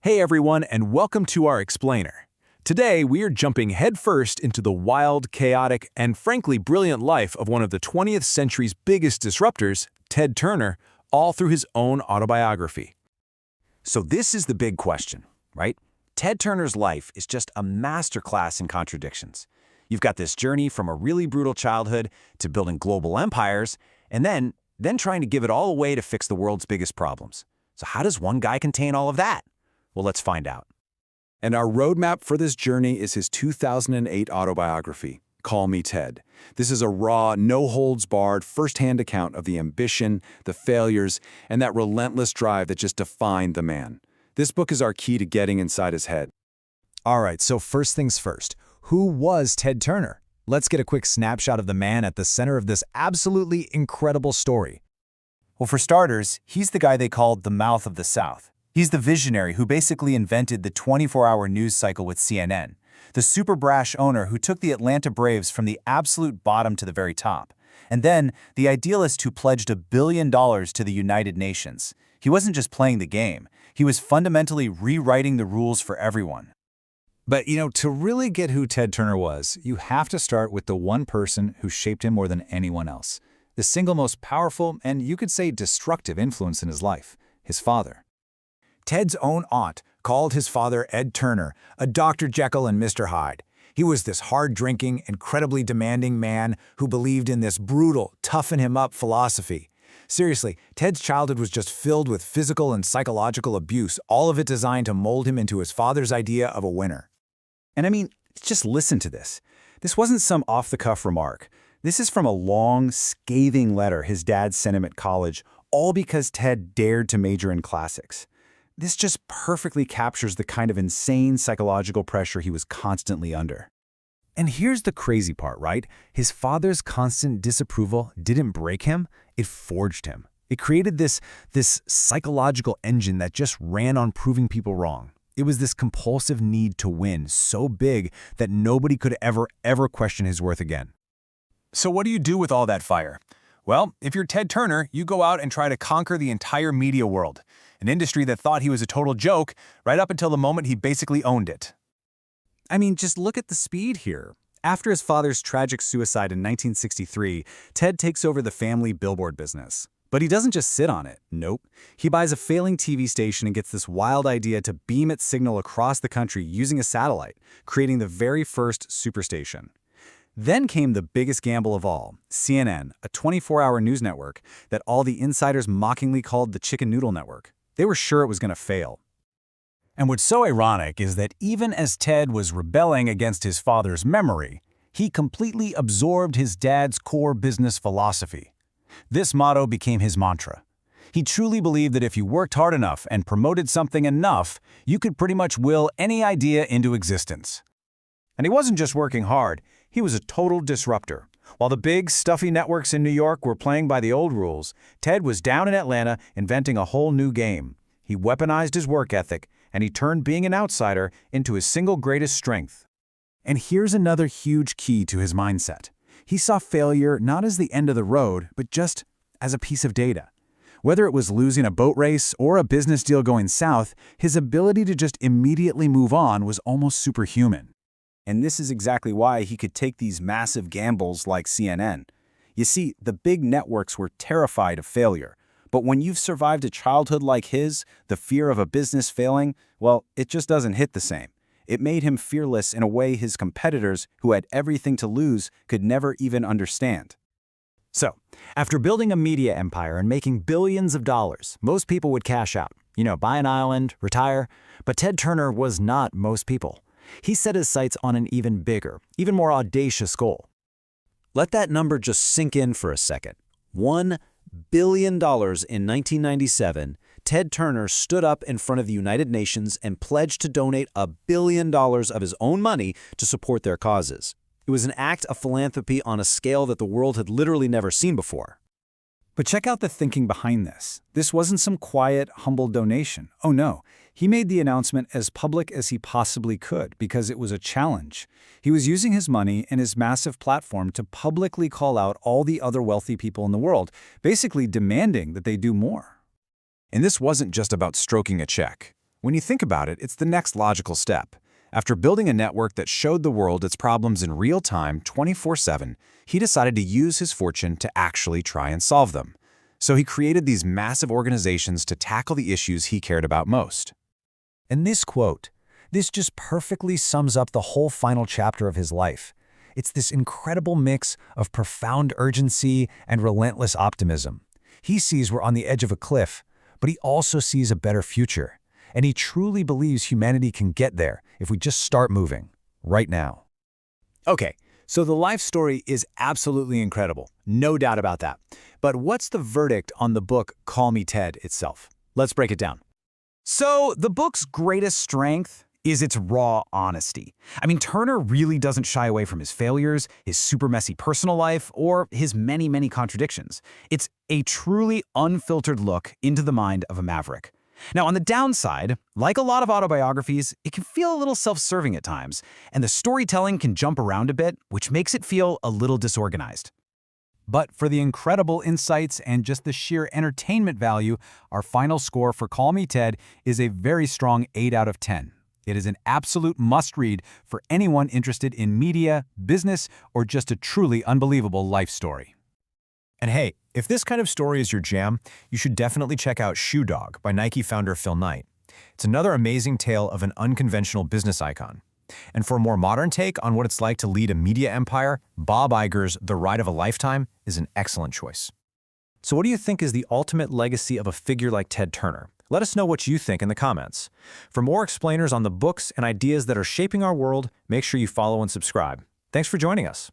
Hey everyone, and welcome to our explainer. Today, we are jumping headfirst into the wild, chaotic, and frankly brilliant life of one of the 20th century's biggest disruptors, Ted Turner, all through his own autobiography. So this is the big question, right? Ted Turner's life is just a masterclass in contradictions. You've got this journey from a really brutal childhood to building global empires, and then trying to give it all away to fix the world's biggest problems. So how does one guy contain all of that? Well, let's find out. And our roadmap for this journey is his 2008 autobiography, Call Me Ted. This is a raw, no-holds-barred, first-hand account of the ambition, the failures, and that relentless drive that just defined the man. This book is our key to getting inside his head. All right, so first things first. Who was Ted Turner? Let's get a quick snapshot of the man at the center of this absolutely incredible story. Well, for starters, he's the guy they called the mouth of the South. He's the visionary who basically invented the 24-hour news cycle with CNN, the super brash owner who took the Atlanta Braves from the absolute bottom to the very top, and then the idealist who pledged $1 billion to the United Nations. He wasn't just playing the game, he was fundamentally rewriting the rules for everyone. But, to really get who Ted Turner was, you have to start with the one person who shaped him more than anyone else. The single most powerful and you could say destructive influence in his life, his father. Ted's own aunt called his father Ed Turner a Dr. Jekyll and Mr. Hyde. He was this hard-drinking, incredibly demanding man who believed in this brutal, toughen-him-up philosophy. Seriously, Ted's childhood was just filled with physical and psychological abuse, all of it designed to mold him into his father's idea of a winner. And I mean, just listen to this. This wasn't some off-the-cuff remark. This is from a long, scathing letter his dad sent him at college, all because Ted dared to major in classics. This just perfectly captures the kind of insane psychological pressure he was constantly under. And here's the crazy part, right? His father's constant disapproval didn't break him, it forged him. It created this psychological engine that just ran on proving people wrong. It was this compulsive need to win so big that nobody could ever question his worth again. So what do you do with all that fire? Well, if you're Ted Turner, you go out and try to conquer the entire media world, an industry that thought he was a total joke right up until the moment he basically owned it. I mean, just look at the speed here. After his father's tragic suicide in 1963, Ted takes over the family billboard business. But he doesn't just sit on it. Nope. He buys a failing TV station and gets this wild idea to beam its signal across the country using a satellite, creating the very first superstation. Then came the biggest gamble of all, CNN, a 24-hour news network that all the insiders mockingly called the chicken noodle network. They were sure it was going to fail. And what's so ironic is that even as Ted was rebelling against his father's memory, he completely absorbed his dad's core business philosophy. This motto became his mantra. He truly believed that if you worked hard enough and promoted something enough, you could pretty much will any idea into existence. And he wasn't just working hard, he was a total disruptor. While the big, stuffy networks in New York were playing by the old rules, Ted was down in Atlanta inventing a whole new game. He weaponized his work ethic, and he turned being an outsider into his single greatest strength. And here's another huge key to his mindset. He saw failure not as the end of the road, but just as a piece of data. Whether it was losing a boat race or a business deal going south, his ability to just immediately move on was almost superhuman. And this is exactly why he could take these massive gambles like CNN. You see, the big networks were terrified of failure. But when you've survived a childhood like his, the fear of a business failing, well, it just doesn't hit the same. It made him fearless in a way his competitors, who had everything to lose, could never even understand. So, after building a media empire and making billions of dollars, most people would cash out. Buy an island, retire. But Ted Turner was not most people. He set his sights on an even bigger, even more audacious goal. Let that number just sink in for a second. $1 billion in 1997, Ted Turner stood up in front of the United Nations and pledged to donate $1 billion of his own money to support their causes. It was an act of philanthropy on a scale that the world had literally never seen before. But check out the thinking behind this. This wasn't some quiet, humble donation. Oh no, he made the announcement as public as he possibly could because it was a challenge. He was using his money and his massive platform to publicly call out all the other wealthy people in the world, basically demanding that they do more. And this wasn't just about stroking a check. When you think about it, it's the next logical step. After building a network that showed the world its problems in real time 24/7, he decided to use his fortune to actually try and solve them. So he created these massive organizations to tackle the issues he cared about most. And this quote, this just perfectly sums up the whole final chapter of his life. It's this incredible mix of profound urgency and relentless optimism. He sees we're on the edge of a cliff, but he also sees a better future. And he truly believes humanity can get there if we just start moving, right now. Okay, so the life story is absolutely incredible, no doubt about that. But what's the verdict on the book Call Me Ted itself? Let's break it down. So, the book's greatest strength is its raw honesty. I mean, Turner really doesn't shy away from his failures, his super messy personal life, or his many, many contradictions. It's a truly unfiltered look into the mind of a maverick. Now, on the downside, like a lot of autobiographies, it can feel a little self-serving at times, and the storytelling can jump around a bit, which makes it feel a little disorganized. But for the incredible insights and just the sheer entertainment value, our final score for Call Me Ted is a very strong 8 out of 10. It is an absolute must-read for anyone interested in media, business, or just a truly unbelievable life story. And hey, if this kind of story is your jam, you should definitely check out Shoe Dog by Nike founder Phil Knight. It's another amazing tale of an unconventional business icon. And for a more modern take on what it's like to lead a media empire, Bob Iger's The Ride of a Lifetime is an excellent choice. So what do you think is the ultimate legacy of a figure like Ted Turner? Let us know what you think in the comments. For more explainers on the books and ideas that are shaping our world, make sure you follow and subscribe. Thanks for joining us.